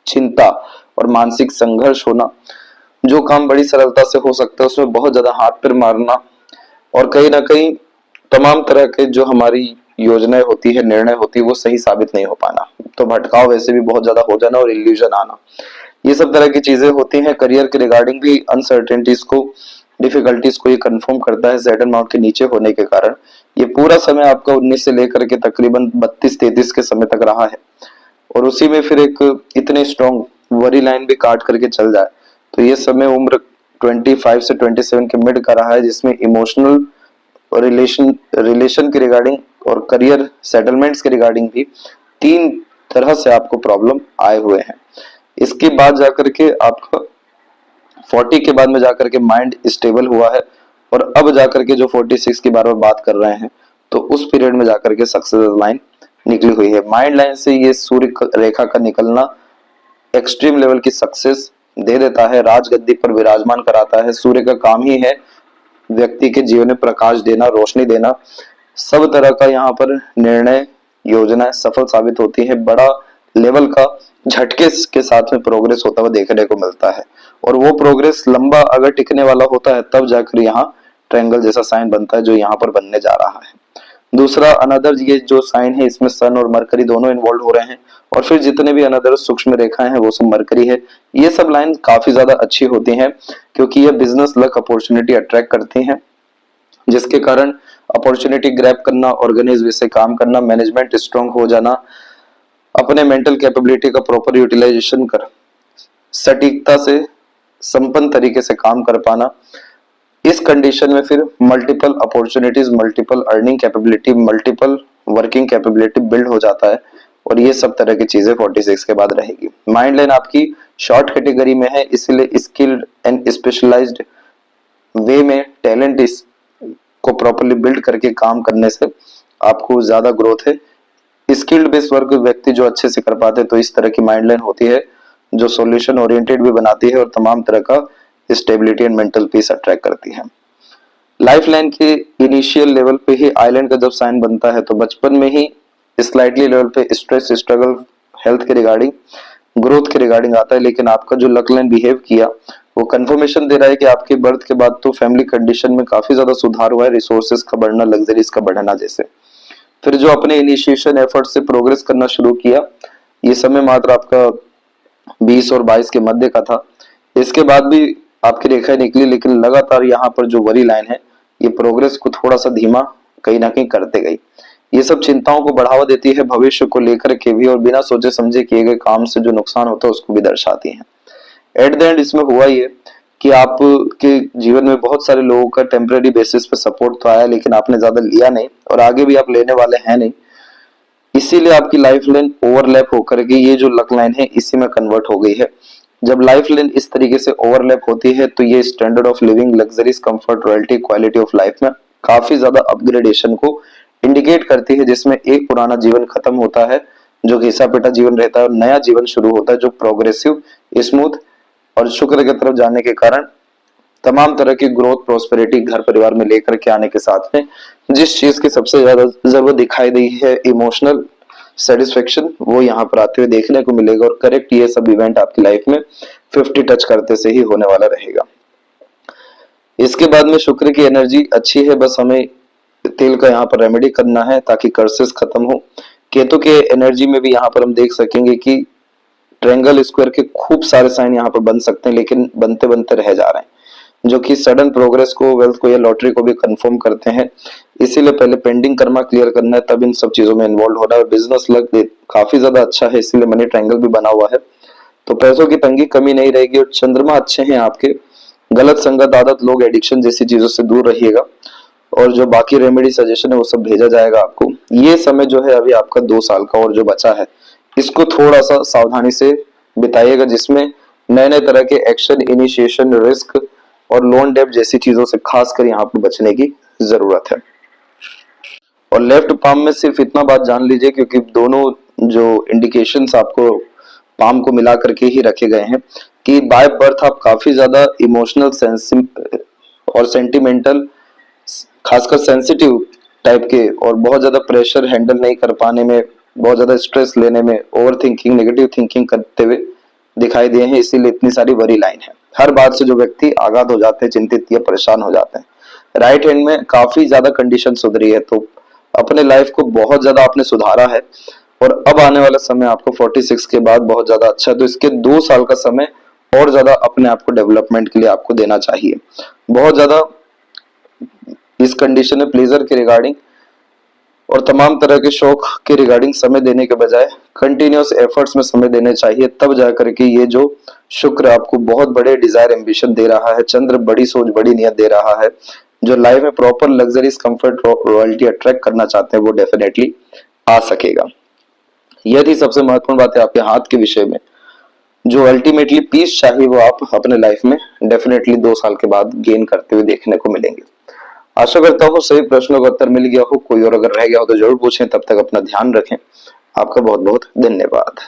चिंता और मानसिक संघर्ष होना, जो काम बड़ी सरलता से हो सकता है उसमें बहुत ज्यादा हाथ पैर मारना, और कहीं ना कहीं तमाम तरह के जो हमारी योजनाएं होती है, निर्णय होती है, वो सही साबित नहीं हो पाना, तो भटकाव वैसे भी बहुत ज्यादा हो जाना और इल्यूजन आना, ये सब तरह की चीजें होती हैं। करियर के रिगार्डिंग भी अनसर्टेनिटीज को, डिफिकल्टीज को ये कंफर्म करता है सैटर्न माउंट के नीचे होने के कारण। ये पूरा समय आपका 19 से लेकर के तकरीबन 32-33 के समय तक रहा है, और उसी में फिर एक इतने स्ट्रॉन्ग वरी लाइन भी काट करके चल जाए, तो ये समय उम्र 25 से 27 के मिड का रहा है, जिसमें इमोशनल और रिलेशन के रिगार्डिंग और करियर सेटलमेंट्स के रिगार्डिंग भी 3 तरह से आपको प्रॉब्लम आए हुए हैं। इसके बाद जाकर के आपका 40 के बाद में जाकर के माइंड स्टेबल हुआ है, और अब जाकर के जो 46 की बार बात कर रहे हैं, तो उस पीरियड में जाकर के सक्सेस लाइन निकली हुई है। माइंड लाइन से ये सूर्य रेखा का निकलना एक्सट्रीम लेवल की सक्सेस दे देता है, राजगद्दी पर विराजमान कराता है। सूर्य का काम ही है व्यक्ति के जीवन में प्रकाश देना, रोशनी देना। सब तरह का यहाँ पर निर्णय, योजना सफल साबित होती है। बड़ा लेवल का झटके के साथ में प्रोग्रेस होता हुआ देखने को मिलता है, और वो प्रोग्रेस लंबा अगर टिकने वाला होता है तब जाकर यहाँ ट्रायंगल जैसा साइन बनता है, जो यहाँ पर बनने जा रहा है। दूसरा अनदर, ये जो साइन है इसमें सन और मरकरी दोनों इन्वॉल्व हो रहे हैं, और फिर जितने भी अनदर सूक्ष्म रेखाएं हैं वो सब मरकरी है। ये सब लाइन काफी ज्यादा अच्छी होती हैं, क्योंकि ये बिजनेस लक अपॉर्चुनिटी अट्रैक्ट करती हैं, जिसके कारण अपॉर्चुनिटी ग्रैब करना, ऑर्गेनाइज वे से काम करना, मैनेजमेंट स्ट्रांग हो जाना, अपने मेंटल कैपेबिलिटी का प्रॉपर यूटिलाइजेशन कर सटीकता से संपन्न तरीके से काम कर पाना। इस कंडीशन में फिर multiple opportunities, multiple earning capability, multiple working capability build हो जाता है, और ये सब तरह की चीजें 46 के बाद रहेगी। माइंड लाइन आपकी शॉर्ट कैटेगरी में है, इसलिए स्किल्ड एंड स्पेशलाइज्ड वे में टैलेंट इस को प्रॉपर्ली बिल्ड करके काम करने से आपको ज्यादा ग्रोथ है। स्किल्ड बेस्ड वर्क व्यक्ति जो अच्छे से कर पाते हैं, तो इस तरह की माइंड लाइन होती है जो सॉल्यूशन ओरिएंटेड भी बनाती है और तमाम तरह का stability and mental peace attract करती है। लाइफ लाइन के इनिशियल लेवल पे ही आइलैंड का जब साइन बनता है, तो बचपन में ही स्लाइटली लेवल पे स्ट्रेस, स्ट्रगल, हेल्थ के रिगार्डिंग, ग्रोथ के रिगार्डिंग आता है, लेकिन आपका जो लक लाइन बिहेव किया वो कंफर्मेशन दे रहा है कि आपके बर्थ के बाद तो फैमिली कंडीशन में काफी ज्यादा सुधार हुआ है, रिसोर्सेज का बढ़ना, लग्जरीज का बढ़ना जैसे। फिर जो अपने इनिशिएशन एफर्ट से प्रोग्रेस करना शुरू किया, ये समय मात्र आपका 20 और 22 के मध्य का था। इसके बाद भी आपकी रेखाएं निकली, लेकिन लगातार यहाँ पर जो वरी लाइन है ये प्रोग्रेस को थोड़ा सा धीमा कहीं ना कहीं करते गई। ये सब चिंताओं को बढ़ावा देती है, भविष्य को लेकर के भी, और बिना सोचे समझे किए गए काम से जो नुकसान होता है उसको भी दर्शाती है। एट द एंड इसमें हुआ ये कि आपके जीवन में बहुत सारे लोगों का टेम्पररी बेसिस पे सपोर्ट तो आया, लेकिन आपने ज्यादा लिया नहीं और आगे भी आप लेने वाले हैं नहीं। इसीलिए आपकी लाइफ लाइन ओवरलैप होकर के ये जो लक लाइन है इसी में कन्वर्ट हो गई है। जब लाइफ लाइन इस तरीके से ओवरलैप होती है तो ये standard of living, luxuries, comfort, royalty, quality of life में काफी ज्यादा अपग्रेडेशन को इंडिकेट करती है, जिसमें एक पुराना जीवन खत्म होता है जो घिसा पिटा जीवन रहता है और नया जीवन शुरू होता है जो प्रोग्रेसिव, स्मूथ और शुक्र की तरफ जाने के कारण तमाम तरह की ग्रोथ, प्रोस्पेरिटी घर परिवार में लेकर के आने के साथ में जिस चीज की सबसे ज्यादा जरूरत दिखाई दी है, इमोशनल सेटिस्फेक्शन, वो यहाँ पर आते हुए देखने को मिलेगा। और करेक्ट ये सब इवेंट आपकी लाइफ में 50 टच करते से ही होने वाला रहेगा। इसके बाद में शुक्र की एनर्जी अच्छी है, बस हमें तेल का यहाँ पर रेमेडी करना है ताकि कर्सेस खत्म हो। केतु के एनर्जी में भी यहाँ पर हम देख सकेंगे कि ट्रायंगल स्क्वायर के खूब सारे साइन यहाँ पर बन सकते हैं, लेकिन बनते बनते रह जा रहे हैं, जो कि सडन प्रोग्रेस को, वेल्थ को या लॉटरी को भी कंफर्म करते हैं। इसीलिए पहले पेंडिंग कर्मा क्लियर करना है, तब इन सब चीजों में इन्वॉल्व होना है। बिजनेस लक काफी ज्यादा अच्छा है, इसीलिए मनी ट्रायंगल भी बना हुआ है, तो पैसों की तंगी कमी नहीं रहेगी। और चंद्रमा अच्छे हैं आपके, गलत संगत, आदत, लोग, एडिक्शन जैसी चीजों से दूर रहिएगा। और जो बाकी रेमेडी सजेशन है वो सब भेजा जाएगा आपको। ये समय जो है अभी आपका 2 साल का और जो बचा है इसको थोड़ा सा सावधानी से बिताइएगा, जिसमें नए नए तरह के एक्शन, इनिशिएशन, रिस्क और लोन डेब्ट जैसी चीजों से खासकर यहाँ पर बचने की जरूरत है। और लेफ्ट पाम में सिर्फ इतना बात जान लीजिए, क्योंकि दोनों जो इंडिकेशंस आपको पाम को मिला करके ही रखे गए हैं, कि बाय बर्थ आप काफी ज्यादा इमोशनल और सेंटिमेंटल, खासकर सेंसिटिव टाइप के, और बहुत ज्यादा प्रेशर हैंडल नहीं कर पाने में, बहुत ज्यादा स्ट्रेस लेने में, ओवर थिंकिंग, नेगेटिव थिंकिंग करते हुए दिखाई दिए हैं। इसीलिए इतनी सारी वरी लाइन है। हर बात से जो व्यक्ति आगाध हो जाते हैं, चिंतित या परेशान हो जाते हैं। राइट हैंड में काफी ज्यादा कंडीशन सुधरी है, तो अपने लाइफ को बहुत ज्यादा आपने सुधारा है और अब आने वाला समय आपको 46 के बाद बहुत ज्यादा अच्छा है। तो इसके 2 साल का समय और ज्यादा अपने आप को डेवलपमेंट के लिए आपको देना चाहिए। बहुत ज्यादा इस कंडीशन में प्लेजर के रिगार्डिंग और तमाम तरह के शौक के रिगार्डिंग समय देने के बजाय कंटिन्यूअस एफर्ट्स में समय देने चाहिए, तब जाकर के ये जो शुक्र आपको बहुत बड़े डिजायर, एम्बिशन दे रहा है, चंद्र बड़ी सोच, बड़ी नियत दे रहा है, जो लाइफ में proper luxuries, comfort, royalty attract करना चाहते हैं वो डेफिनेटली आ सकेगा। यह थी सबसे महत्वपूर्ण बात है आपके हाथ के विषय में। जो अल्टीमेटली पीस चाहिए वो आप अपने लाइफ में डेफिनेटली 2 साल के बाद गेन करते हुए देखने को मिलेंगे। आशा करता हूँ सभी प्रश्नों का उत्तर मिल गया हो। कोई और अगर रह गया हो तो जरूर पूछें। तब तक अपना ध्यान रखें। आपका बहुत बहुत धन्यवाद।